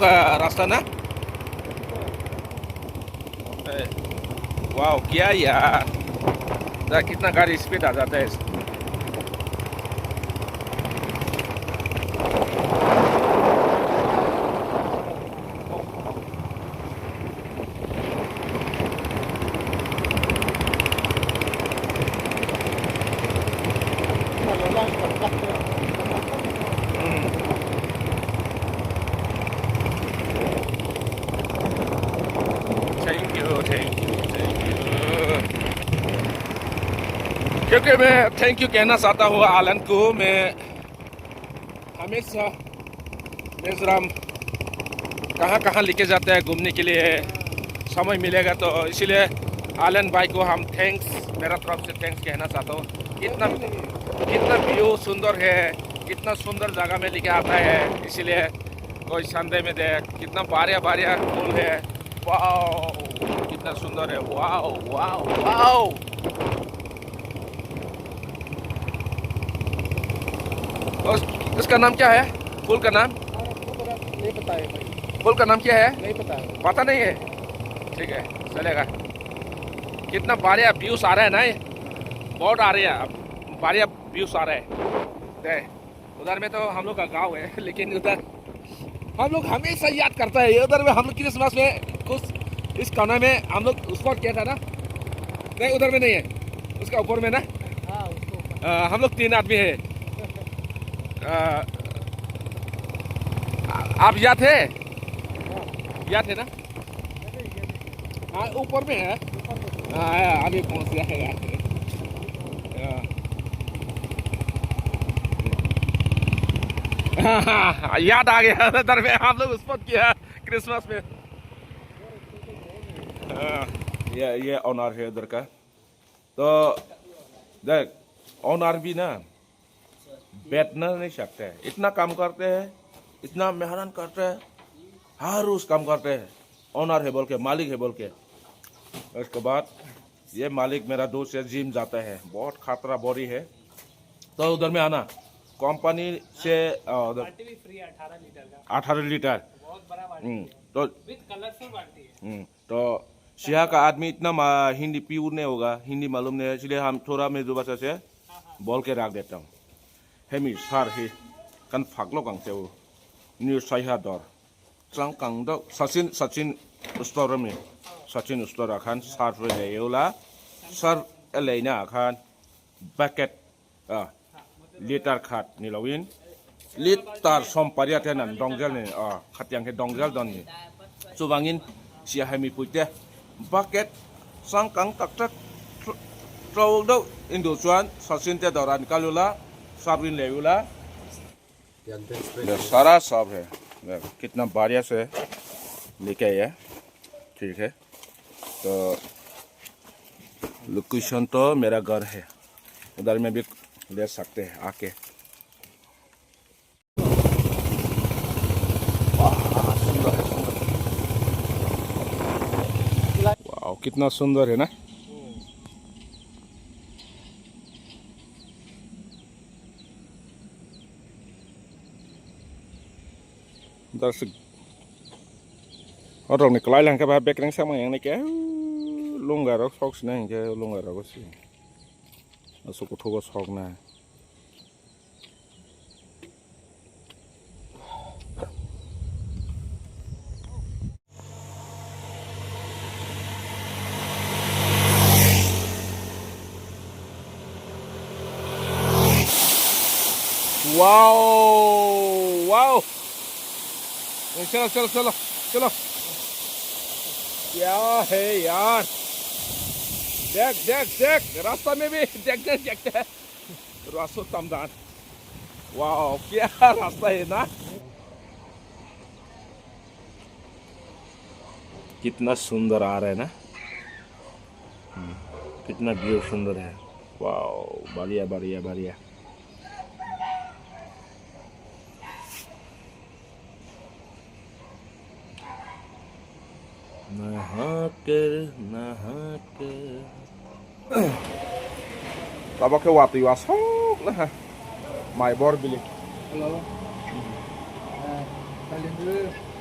का रास्ता ना। वाह क्या यार, कितना गाड़ी स्पीड आ जाता है। Thank you thank you thank you, क्योंकि मैं थैंक यू कहना चाहता हूँ आलन को। मैं हमेशा मिजोरम कहाँ कहाँ लेके जाता है घूमने के लिए, समय मिलेगा तो इसीलिए आलन भाई को हम थैंक्स, मेरा तरफ से थैंक्स कहना चाहता हूँ। कितना कितना व्यू सुंदर है, कितना सुंदर जगह में लेके आता है। इसीलिए कोई संदेह में देख कितना बारिया बारिया फूल है। वाओ कितना सुंदर है। Wow wow wow. इसका नाम क्या है, फूल का नाम? नहीं पता है भाई। फूल का नाम क्या है? नहीं पता है। पता नहीं है, ठीक है चलेगा। कितना बढ़िया व्यूज आ रहा है ना, ये बहुत आ रही है, बढ़िया व्यूज आ रहा है। उधर में तो हम लोग का गांव है, लेकिन उधर हम लोग हमेशा याद करता है। उधर में हम लोग क्रिसमस में कुछ इस कोने में हम लोग उस पर किया था ना। नहीं उधर में नहीं है, उसका ऊपर में ना। हाँ उसको हम लोग 3 आदमी है। आप याद थे? याद थे ना? हाँ ऊपर में है। हाँ अभी पहुंच गया है। याद आ गया उधर में हम लोग उस पर किया क्रिसमस में। ये ऑनर है उधर का। तो देख ऑनर भी ना बैठना नहीं सकते हैं, इतना काम करते हैं, इतना मेहनत करते हैं, हर रोज काम करते हैं। ऑनर है बोल के, मालिक है बोल के। उसके बाद ये मालिक मेरा दोस्त है, जिम जाता है, बहुत खतरा बॉडी है। तो उधर में आना कंपनी से फ्री 18 लीटर का। 18 लीटर बहुत बड़ा बाल्टी है। तो विद कलरफुल बाल्टी है। तो सिया का आदमी इतना हिंदी प्योर नहीं होगा, हिंदी मालूम नहीं है, इसलिए हम थोड़ा मेजो भाषा से बोल के रख देता हूँ। हेमी सार ही कन फागलो गांसे वो न्यू साइहा दर चंग कंग दो सचिन सचिन स्टोर में सचिन स्टोर आखान सार रे लेला सर एलेना आखान बकेट लिटार खात निलविन लिटार सम पारिया तेनान डंगजल ने खातियांग के डंगजल दन सुबांगिन सिया हेमी पुइते बकेट संग कंग तक तक ट्रोल दो इंदो चुआन सचिन ते दौरान कालुला साबरिन लेवुला सारा सब है। कितना बढ़िया से लेके आया, ठीक है। तो लोकेशन तो मेरा घर है, उधर में भी ले सकते हैं आके। वाह कितना सुंदर है ना। दर्शक और निकला लंका भाई बैक रंग sama yang क्या लुंगा रख सॉक्स नहीं क्या लुंगा रख सी असो को ठोको सॉक ना। वाओ वाओ चलो चलो चलो चलो। क्या है यार, देख देख देख रास्ता में भी देख देख देखते हैं रास्ता तमदान। वाह क्या रास्ता है ना, कितना सुंदर आ रहा है ना, कितना व्यू सुंदर है। वाह बढ़िया बढ़िया बढ़िया। Tao cái quạt thì quạt sốc nữa hả? Mày bor bili. Hello. Kalian dulu.